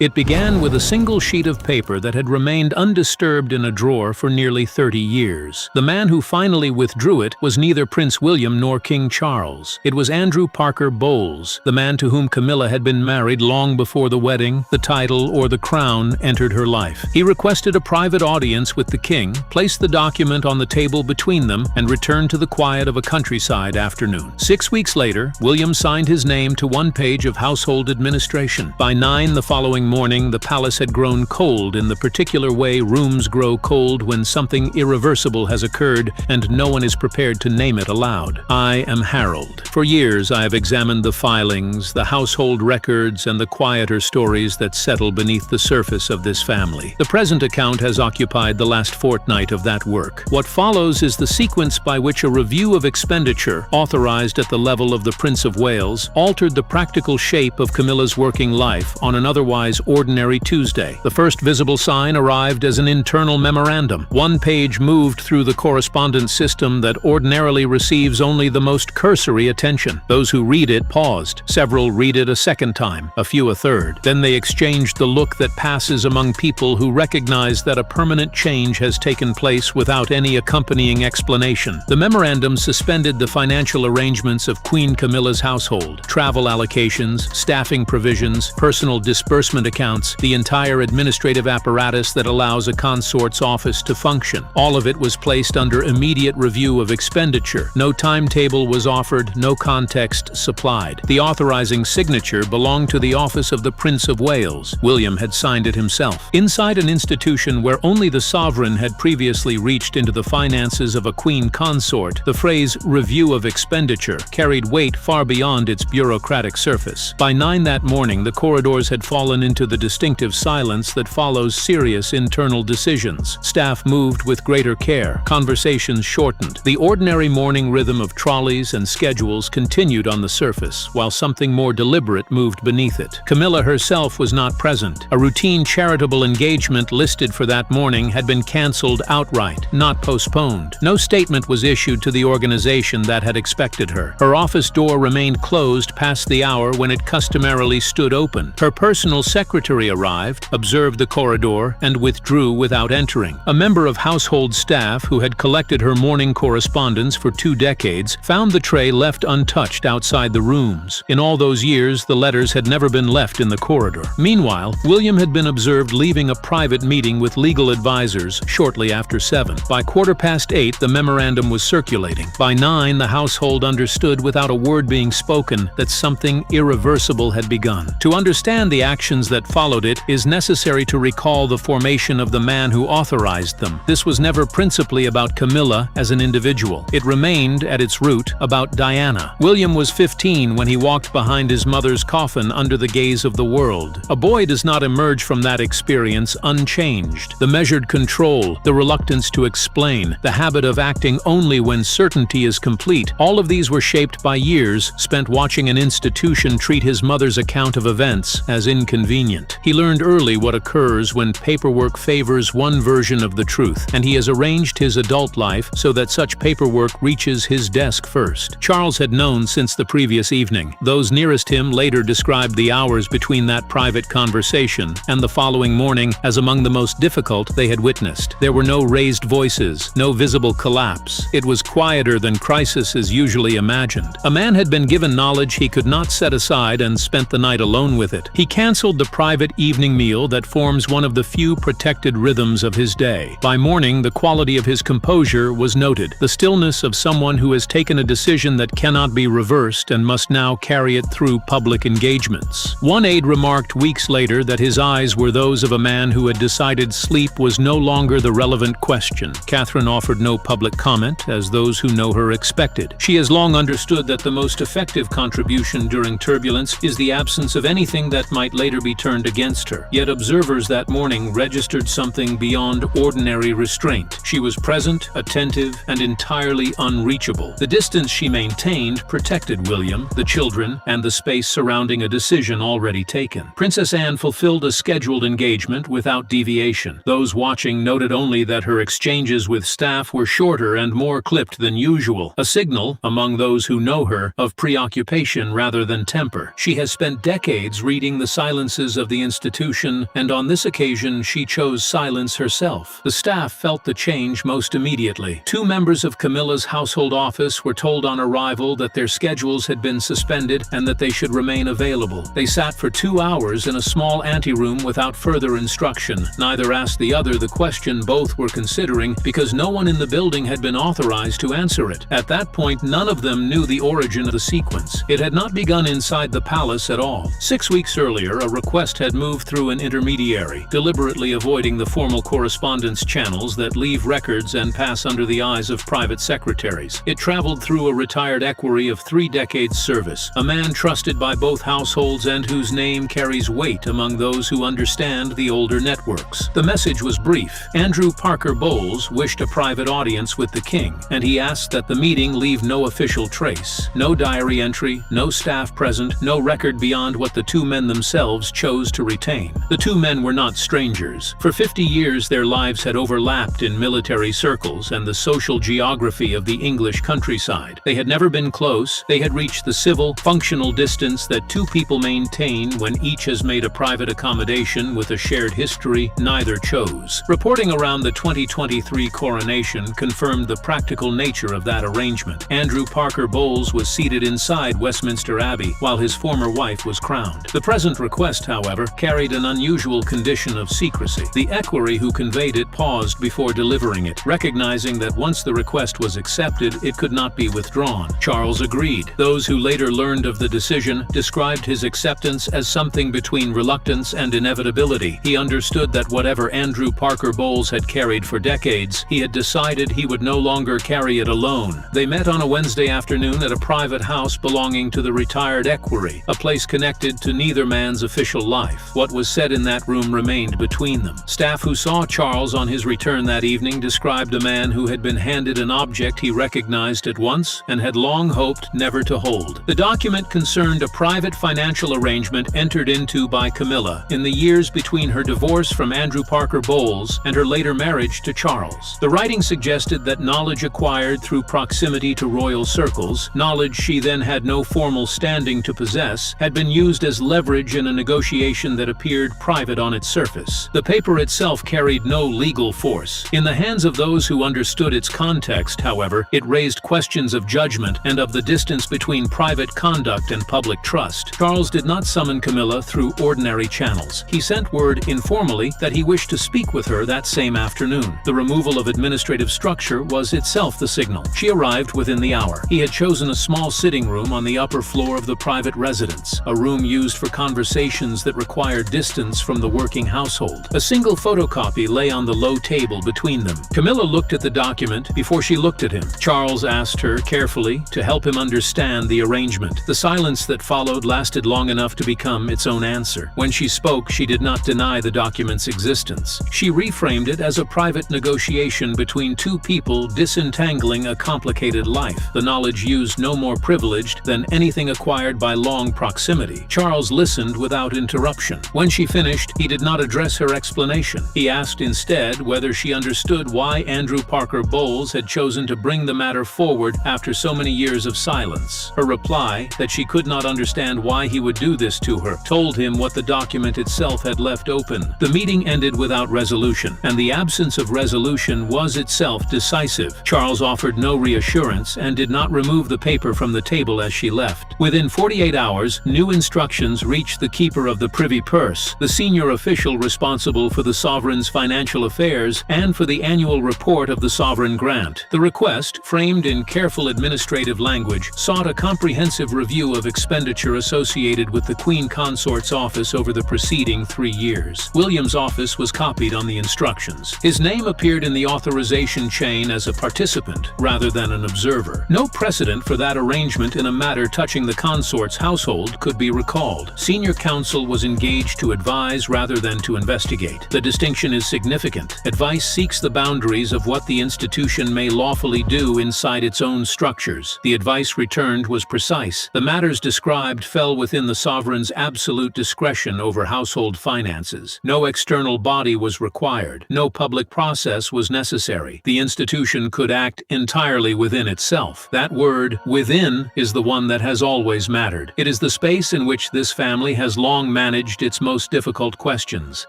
It began with a single sheet of paper that had remained undisturbed in a drawer for nearly 30 years. The man who finally withdrew it was neither Prince William nor King Charles. It was Andrew Parker Bowles, the man to whom Camilla had been married long before the wedding, the title, or the crown entered her life. He requested a private audience with the king, placed the document on the table between them, and returned to the quiet of a countryside afternoon. 6 weeks later, William signed his name to one page of household administration. By 9 the following morning, the palace had grown cold in the particular way rooms grow cold when something irreversible has occurred and no one is prepared to name it aloud. I am Harold. For years I have examined the filings, the household records, and the quieter stories that settle beneath the surface of this family. The present account has occupied the last fortnight of that work. What follows is the sequence by which a review of expenditure, authorized at the level of the Prince of Wales, altered the practical shape of Camilla's working life on an otherwise ordinary Tuesday. The first visible sign arrived as an internal memorandum. One page moved through the correspondence system that ordinarily receives only the most cursory attention. Those who read it paused. Several read it a second time, a few a third. Then they exchanged the look that passes among people who recognize that a permanent change has taken place without any accompanying explanation. The memorandum suspended the financial arrangements of Queen Camilla's household, travel allocations, staffing provisions, personal disbursement accounts, the entire administrative apparatus that allows a consort's office to function. All of it was placed under immediate review of expenditure. No timetable was offered, no context supplied. The authorizing signature belonged to the office of the Prince of Wales. William had signed it himself. Inside an institution where only the sovereign had previously reached into the finances of a queen consort, the phrase "review of expenditure" carried weight far beyond its bureaucratic surface. By 9 that morning, the corridors had fallen into the distinctive silence that follows serious internal decisions. Staff moved with greater care. Conversations shortened. The ordinary morning rhythm of trolleys and schedules continued on the surface, while something more deliberate moved beneath it. Camilla herself was not present. A routine charitable engagement listed for that morning had been cancelled outright, not postponed. No statement was issued to the organization that had expected her. Her office door remained closed past the hour when it customarily stood open. Her personal secretary arrived, observed the corridor, and withdrew without entering. A member of household staff who had collected her morning correspondence for 2 decades found the tray left untouched outside the rooms. In all those years, the letters had never been left in the corridor. Meanwhile, William had been observed leaving a private meeting with legal advisors shortly after 7. By 8:15, the memorandum was circulating. By 9, the household understood without a word being spoken that something irreversible had begun. To understand the actions that followed it is necessary to recall the formation of the man who authorized them. This was never principally about Camilla as an individual. It remained, at its root, about Diana. William was 15 when he walked behind his mother's coffin under the gaze of the world. A boy does not emerge from that experience unchanged. The measured control, the reluctance to explain, the habit of acting only when certainty is complete, all of these were shaped by years spent watching an institution treat his mother's account of events as inconvenient. He learned early what occurs when paperwork favors one version of the truth, and he has arranged his adult life so that such paperwork reaches his desk first. Charles had known since the previous evening. Those nearest him later described the hours between that private conversation and the following morning as among the most difficult they had witnessed. There were no raised voices, no visible collapse. It was quieter than crisis is usually imagined. A man had been given knowledge he could not set aside and spent the night alone with it. He cancelled the private evening meal that forms one of the few protected rhythms of his day. By morning, the quality of his composure was noted, the stillness of someone who has taken a decision that cannot be reversed and must now carry it through public engagements. One aide remarked weeks later that his eyes were those of a man who had decided sleep was no longer the relevant question. Catherine offered no public comment, as those who know her expected. She has long understood that the most effective contribution during turbulence is the absence of anything that might later be turned against her. Yet observers that morning registered something beyond ordinary restraint. She was present, attentive, and entirely unreachable. The distance she maintained protected William, the children, and the space surrounding a decision already taken. Princess Anne fulfilled a scheduled engagement without deviation. Those watching noted only that her exchanges with staff were shorter and more clipped than usual, a signal, among those who know her, of preoccupation rather than temper. She has spent decades reading the silences practices of the institution, and on this occasion she chose silence herself. The staff felt the change most immediately. 2 members of Camilla's household office were told on arrival that their schedules had been suspended and that they should remain available. They sat for 2 hours in a small anteroom without further instruction. Neither asked the other the question both were considering, because no one in the building had been authorized to answer it. At that point, none of them knew the origin of the sequence. It had not begun inside the palace at all. 6 weeks earlier, a request had moved through an intermediary, deliberately avoiding the formal correspondence channels that leave records and pass under the eyes of private secretaries. It traveled through a retired equerry of 3 decades service, a man trusted by both households and whose name carries weight among those who understand the older networks. The message was brief. Andrew Parker Bowles wished a private audience with the king, and he asked that the meeting leave no official trace. No diary entry, no staff present, no record beyond what the 2 men themselves chose to retain. The 2 men were not strangers. For 50 years their lives had overlapped in military circles and the social geography of the English countryside. They had never been close. They had reached the civil, functional distance that 2 people maintain when each has made a private accommodation with a shared history neither chose. Reporting around the 2023 coronation confirmed the practical nature of that arrangement. Andrew Parker Bowles was seated inside Westminster Abbey while his former wife was crowned. The present request, however, carried an unusual condition of secrecy. The equerry who conveyed it paused before delivering it, recognizing that once the request was accepted, it could not be withdrawn. Charles agreed. Those who later learned of the decision described his acceptance as something between reluctance and inevitability. He understood that whatever Andrew Parker Bowles had carried for decades, he had decided he would no longer carry it alone. They met on a Wednesday afternoon at a private house belonging to the retired equerry, a place connected to neither man's official life. What was said in that room remained between them. Staff who saw Charles on his return that evening described a man who had been handed an object he recognized at once and had long hoped never to hold. The document concerned a private financial arrangement entered into by Camilla in the years between her divorce from Andrew Parker Bowles and her later marriage to Charles. The writing suggested that knowledge acquired through proximity to royal circles, knowledge she then had no formal standing to possess, had been used as leverage in a negotiation that appeared private on its surface. The paper itself carried no legal force. In the hands of those who understood its context, however, it raised questions of judgment and of the distance between private conduct and public trust. Charles did not summon Camilla through ordinary channels. He sent word informally that he wished to speak with her that same afternoon. The removal of administrative structure was itself the signal. She arrived within the hour. He had chosen a small sitting room on the upper floor of the private residence, a room used for conversations that required distance from the working household. A single photocopy lay on the low table between them. Camilla looked at the document before she looked at him. Charles asked her carefully to help him understand the arrangement. The silence that followed lasted long enough to become its own answer. When she spoke, she did not deny the document's existence. She reframed it as a private negotiation between 2 people disentangling a complicated life. The knowledge used no more privileged than anything acquired by long proximity. Charles listened without interruption. When she finished, he did not address her explanation. He asked instead whether she understood why Andrew Parker Bowles had chosen to bring the matter forward after so many years of silence. Her reply, that she could not understand why he would do this to her, told him what the document itself had left open. The meeting ended without resolution, and the absence of resolution was itself decisive. Charles offered no reassurance and did not remove the paper from the table as she left. Within 48 hours, new instructions reached the keeper of the privy purse, the senior official responsible for the sovereign's financial affairs and for the annual report of the sovereign grant. The request, framed in careful administrative language, sought a comprehensive review of expenditure associated with the Queen Consort's office over the preceding 3 years. William's office was copied on the instructions. His name appeared in the authorization chain as a participant rather than an observer. No precedent for that arrangement in a matter touching the consort's household could be recalled. Senior counsel was engaged to advise rather than to investigate. The distinction is significant. Advice seeks the boundaries of what the institution may lawfully do inside its own structures. The advice returned was precise. The matters described fell within the sovereign's absolute discretion over household finances. No external body was required. No public process was necessary. The institution could act entirely within itself. That word, within, is the one that has always mattered. It is the space in which this family has long managed its most difficult questions.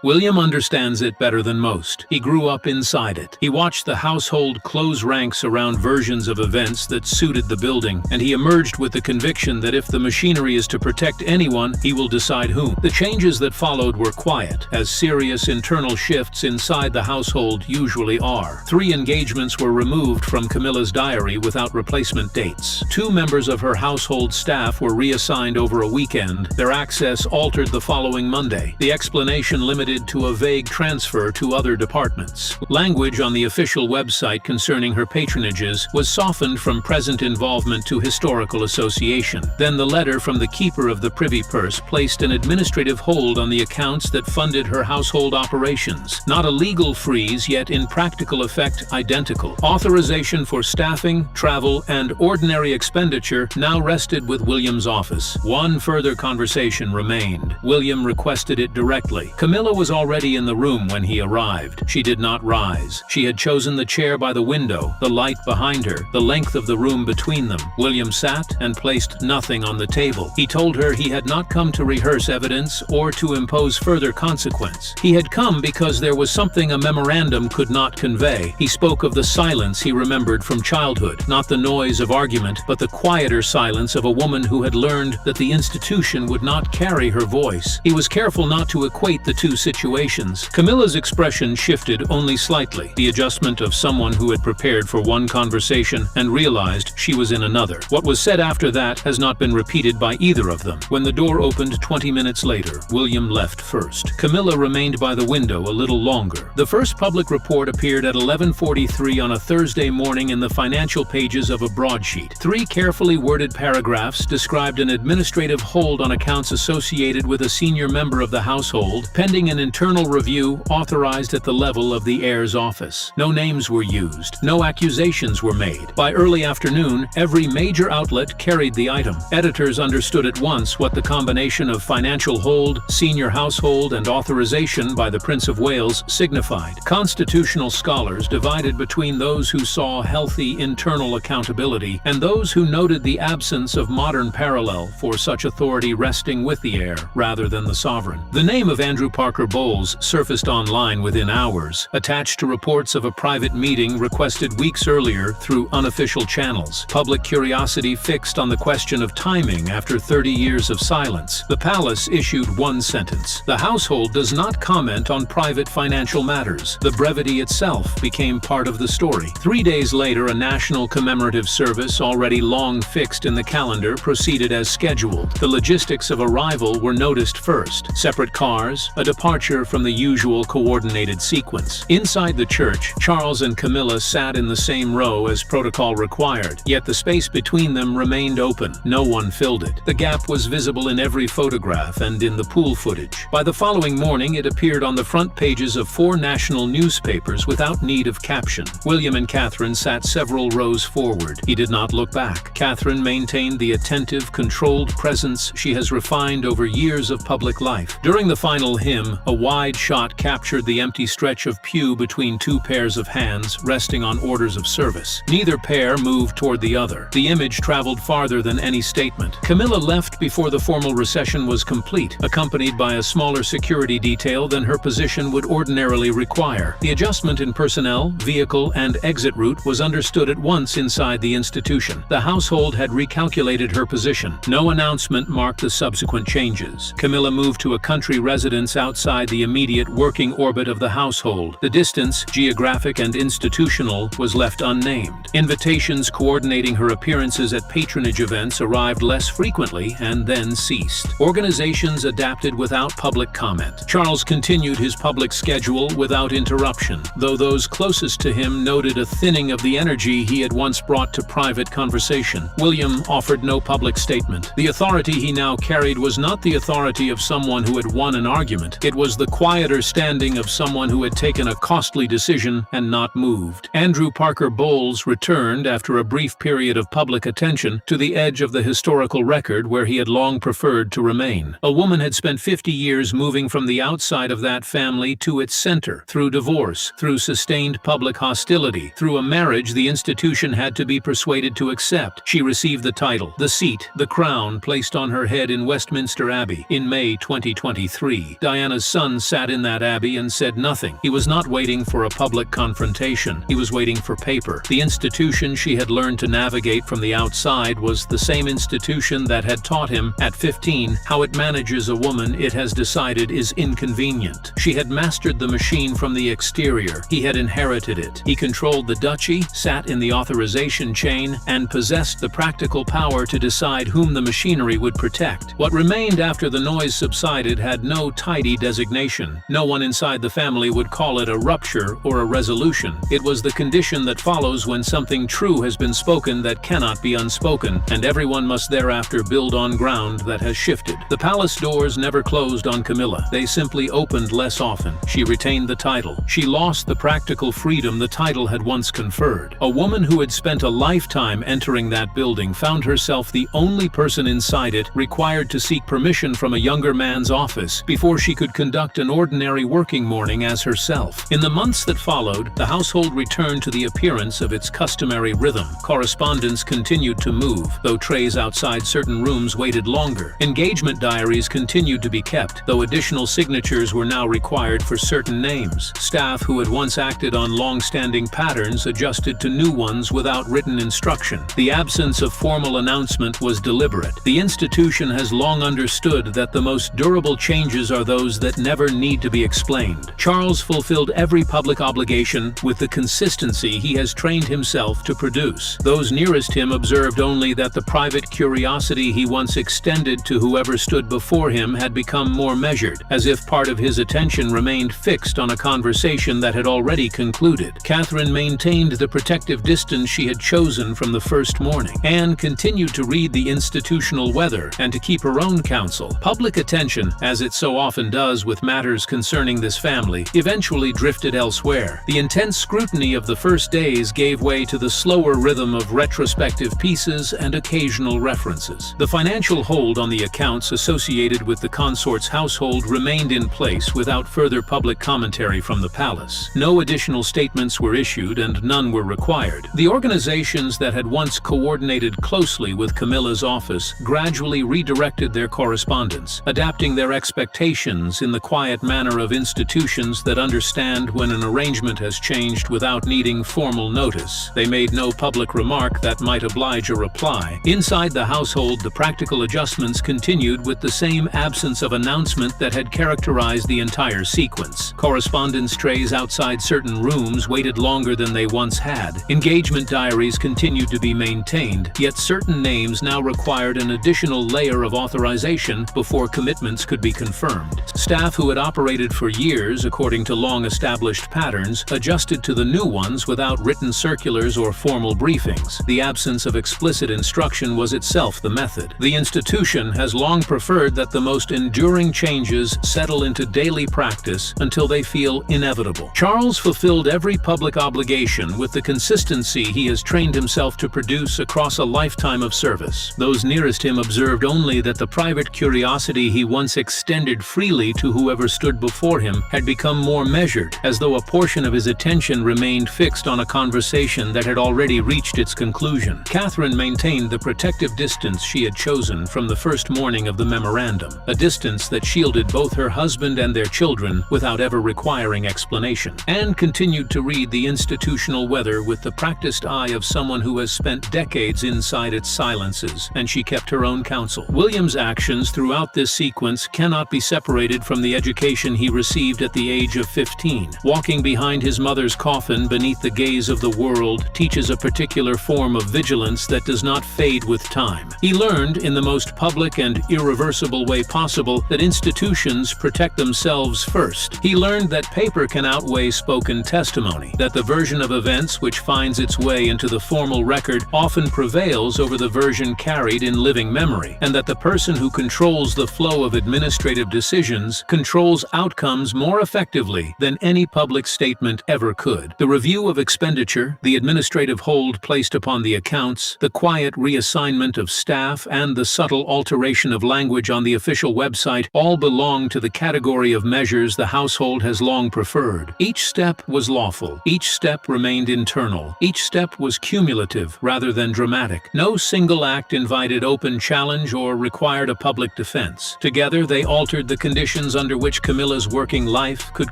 William understands it better than most. He grew up inside it. He watched the household close ranks around versions of events that suited the building, and he emerged with the conviction that if the machinery is to protect anyone, he will decide whom. The changes that followed were quiet, as serious internal shifts inside the household usually are. 3 engagements were removed from Camilla's diary without replacement dates. 2 members of her household staff were reassigned over a weekend. Their access altered the following Monday. The explanation limited to a vague transfer to other departments. Language on the official website concerning her patronages was softened from present involvement to historical association. Then the letter from the keeper of the privy purse placed an administrative hold on the accounts that funded her household operations. Not a legal freeze, yet in practical effect identical. Authorization for staffing, travel, and ordinary expenditure now rested with William's office. One further conversation remained. William requested it directly. Camilla was already in the room when he arrived. She did not rise. She had chosen the chair by the window, the light behind her, the length of the room between them. William sat and placed nothing on the table. He told her he had not come to rehearse evidence or to impose further consequence. He had come because there was something a memorandum could not convey. He spoke of the silence he remembered from childhood, not the noise of argument, but the quieter silence of a woman who had learned that the institution would not carry her voice. He was careful not to equate the two situations. Camilla's expression shifted only slightly, the adjustment of someone who had prepared for one conversation and realized she was in another. What was said after that has not been repeated by either of them. When the door opened 20 minutes later, William left first. Camilla remained by the window a little longer. The first public report appeared at 11:43 on a Thursday morning in the financial pages of a broadsheet. 3 carefully worded paragraphs described an administrative hold on accounts associated with a senior member of the household, pending an internal review authorized at the level of the heir's office. No names were used. No accusations were made. By early afternoon, every major outlet carried the item. Editors understood at once what the combination of financial hold, senior household, and authorization by the Prince of Wales signified. Constitutional scholars divided between those who saw healthy internal accountability and those who noted the absence of modern parallel for such authority resting with the heir rather than the sovereign. The name of Andrew Parker Bowles surfaced online within hours, attached to reports of a private meeting requested weeks earlier through unofficial channels. Public curiosity fixed on the question of timing after 30 years of silence. The palace issued one sentence: "The household does not comment on private financial matters." The brevity itself became part of the story. 3 days later, a national commemorative service, already long fixed in the calendar, proceeded as scheduled. The logistics of arrival were noticed first. Separate cars, a departure from the usual coordinated sequence. Inside the church, Charles and Camilla sat in the same row as protocol required, yet the space between them remained open. No one filled it. The gap was visible in every photograph and in the pool footage. By the following morning, it appeared on the front pages of 4 national newspapers without need of caption. William and Catherine sat several rows forward. He did not look back. Catherine maintained the attentive, controlled presence she has refined over years of public life. During the final hymn, a wide shot captured the empty stretch of pew between 2 pairs of hands resting on orders of service. Neither pair moved toward the other. The image traveled farther than any statement. Camilla left before the formal recession was complete, accompanied by a smaller security detail than her position would ordinarily require. The adjustment in personnel, vehicle, and exit route was understood at once inside the institution. The household had recalculated her position. No announcement marked the subsequent changes. Camilla moved to a country residence outside the immediate working orbit of the household. The distance, geographic and institutional, was left unnamed. Invitations coordinating her appearances at patronage events arrived less frequently and then ceased. Organizations adapted without public comment. Charles continued his public schedule without interruption, though those closest to him noted a thinning of the energy he had once brought to private conversation. William offered no public statement. The authority he now carried was not the authority of someone who had won an argument. It was the quieter standing of someone who had taken a costly decision and not moved. Andrew Parker Bowles returned, after a brief period of public attention, to the edge of the historical record where he had long preferred to remain. A woman had spent 50 years moving from the outside of that family to its center, through divorce, through sustained public hostility, through a marriage the institution had to be persuaded to accept. She received the title, the seat, the crown placed on her head in Westminster Abbey. In May 2023, Diana's son sat in that abbey and said nothing. He was not waiting for a public confrontation. He was waiting for paper. The institution she had learned to navigate from the outside was the same institution that had taught him, at 15, how it manages a woman it has decided is inconvenient. She had mastered the machine from the exterior. He had inherited it. He controlled the duchy, sat in the authorization chain, and possessed the practical power to decide whom the machinery would protect. What remained after the noise subsided had no tidy designation. No one inside the family would call it a rupture or a resolution. It was the condition that follows when something true has been spoken that cannot be unspoken, and everyone must thereafter build on ground that has shifted. The palace doors never closed on Camilla. They simply opened less often. She retained the title. She lost the practical freedom the title had once conferred. A woman who had spent a lifetime entering that building found herself the only person inside it required to seek permission from a younger man's office before she could conduct an ordinary working morning as herself. In the months that followed, the household returned to the appearance of its customary rhythm. Correspondence continued to move, though trays outside certain rooms waited longer. Engagement diaries continued to be kept, though additional signatures were now required for certain names. Staff who had once acted on long-standing patterns adjusted to new ones without written instruction. The absence of formal announcement was deliberate. The institution has long understood that the most durable changes are those that never need to be explained. Charles fulfilled every public obligation with the consistency he has trained himself to produce. Those nearest him observed only that the private curiosity he once extended to whoever stood before him had become more measured, as if part of his attention remained fixed on a conversation that had already concluded. Catherine maintained the protective distance she had chosen from the first morning. Anne continued to read the institutional weather and to keep her own counsel. Public attention, as it so often does with matters concerning this family, eventually drifted elsewhere. The intense scrutiny of the first days gave way to the slower rhythm of retrospective pieces and occasional references. The financial hold on the accounts associated with the consort's household remained in place without further public commentary from the palace. No additional statements were issued and none were required. The organizations that had once coordinated closely with Camilla's office gradually redirected their correspondence, adapting their expectations in the quiet manner of institutions that understand when an arrangement has changed without needing formal notice. They made no public remark that might oblige a reply. Inside the household, the practical adjustments continued with the same absence of announcement that had characterized the entire sequence. Correspondence trays outside certain rooms waited longer than they once had. Engagement diaries continued to be maintained, yet certain names now required an additional layer of authorization before commitments could be confirmed. Staff who had operated for years according to long-established patterns adjusted to the new ones without written circulars or formal briefings. The absence of explicit instruction was itself the method. The institution has long preferred that the most enduring changes settle into daily practice until they feel inevitable. Charles fulfilled every public obligation with the consistency he has trained himself to produce across a lifetime of service. Those nearest him observed only that the private curiosity he once extended freely to whoever stood before him had become more measured, as though a portion of his attention remained fixed on a conversation that had already reached its conclusion. Catherine maintained the protective distance she had chosen from the first morning of the memorandum, a distance that shielded both her husband and their children without ever requiring explanation. Anne continued to read the institutional weather with the practiced eye of someone who has spent decades inside its silences, and she kept her own counsel. William's actions throughout this sequence cannot be separated from the education he received at the age of 15. Walking behind his mother's coffin beneath the gaze of the world teaches a particular form of vigilance that does not fade with time. He learned, in the most public and irreversible way possible, that institutions protect themselves first. He learned that paper can outweigh spoken testimony, that the version of events which finds its way into the formal record often prevails over the version carried in living memory, and that the person who controls the flow of administrative decisions controls outcomes more effectively than any public statement ever could. The review of expenditure, the administrative hold placed upon the accounts, the quiet reassignment of staff, and the subtle alteration of language on the official website all belong to the category of measures the household has long preferred. Each step was lawful. Each step remained internal. Each step was cumulative rather than dramatic. No single act invited open challenge or required a public defense. expense. Together, they altered the conditions under which Camilla's working life could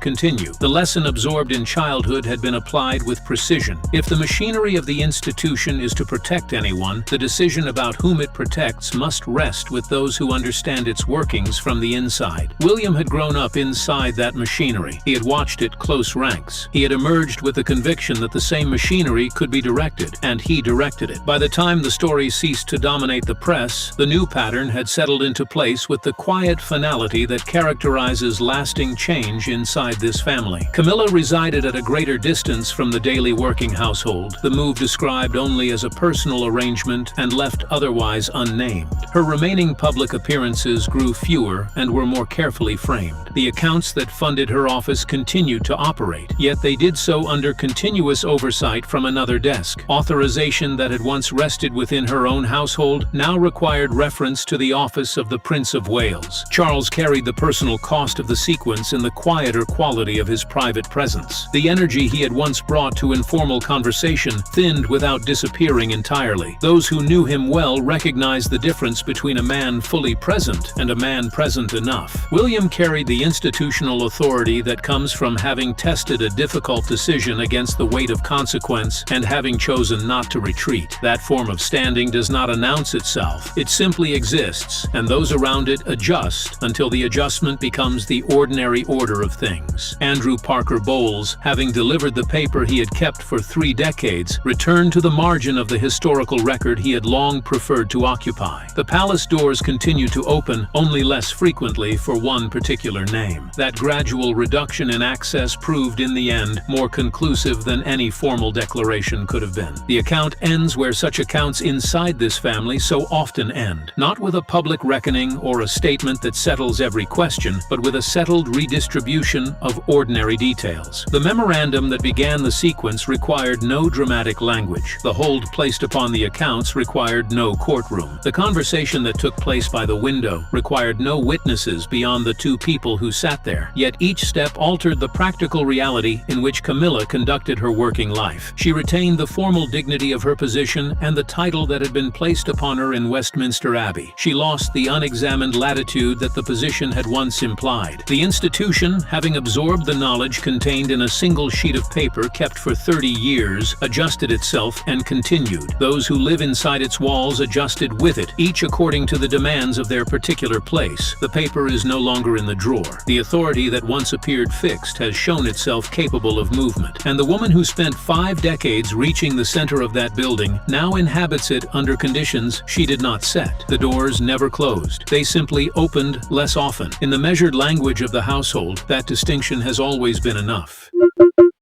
continue. The lesson absorbed in childhood had been applied with precision. If the machinery of the institution is to protect anyone, the decision about whom it protects must rest with those who understand its workings from the inside. William had grown up inside that machinery. He had watched it close ranks. He had emerged with the conviction that the same machinery could be directed, and he directed it. By the time the story ceased to dominate the press, the new pattern had settled into place with the quiet finality that characterizes lasting change inside this family. Camilla resided at a greater distance from the daily working household, the move described only as a personal arrangement and left otherwise unnamed. Her remaining public appearances grew fewer and were more carefully framed. The accounts that funded her office continued to operate, yet they did so under continuous oversight from another desk. Authorization that had once rested within her own household now required reference to the office of the Prince of Wales. Charles carried the personal cost of the sequence in the quieter quality of his private presence. The energy he had once brought to informal conversation thinned without disappearing entirely. Those who knew him well recognized the difference between a man fully present and a man present enough. William carried the institutional authority that comes from having tested a difficult decision against the weight of consequence and having chosen not to retreat. That form of standing does not announce itself. It simply exists, and those around it adjust until the adjustment becomes the ordinary order of things. Andrew Parker Bowles, having delivered the paper he had kept for 3 decades, returned to the margin of the historical record he had long preferred to occupy. The palace doors continued to open, only less frequently for one particular name. That gradual reduction in access proved in the end more conclusive than any formal declaration could have been. The account ends where such accounts inside this family so often end, not with a public reckoning or a statement that settles every question, but with a settled redistribution of ordinary details. The memorandum that began the sequence required no dramatic language. The hold placed upon the accounts required no courtroom. The conversation that took place by the window required no witnesses beyond the 2 people who sat there. Yet each step altered the practical reality in which Camilla conducted her working life. She retained the formal dignity of her position and the title that had been placed upon her in Westminster Abbey. She lost the unexamined latitude that the position had once implied. The institution, having absorbed the knowledge contained in a single sheet of paper kept for 30 years, adjusted itself and continued. Those who live inside its walls adjusted with it, each according to the demands of their particular place. The paper is no longer in the drawer. The authority that once appeared fixed has shown itself capable of movement, and the woman who spent 5 decades reaching the center of that building now inhabits it under conditions she did not set. The doors never closed. They simply opened less often. In the measured language of the household, that distinction has always been enough.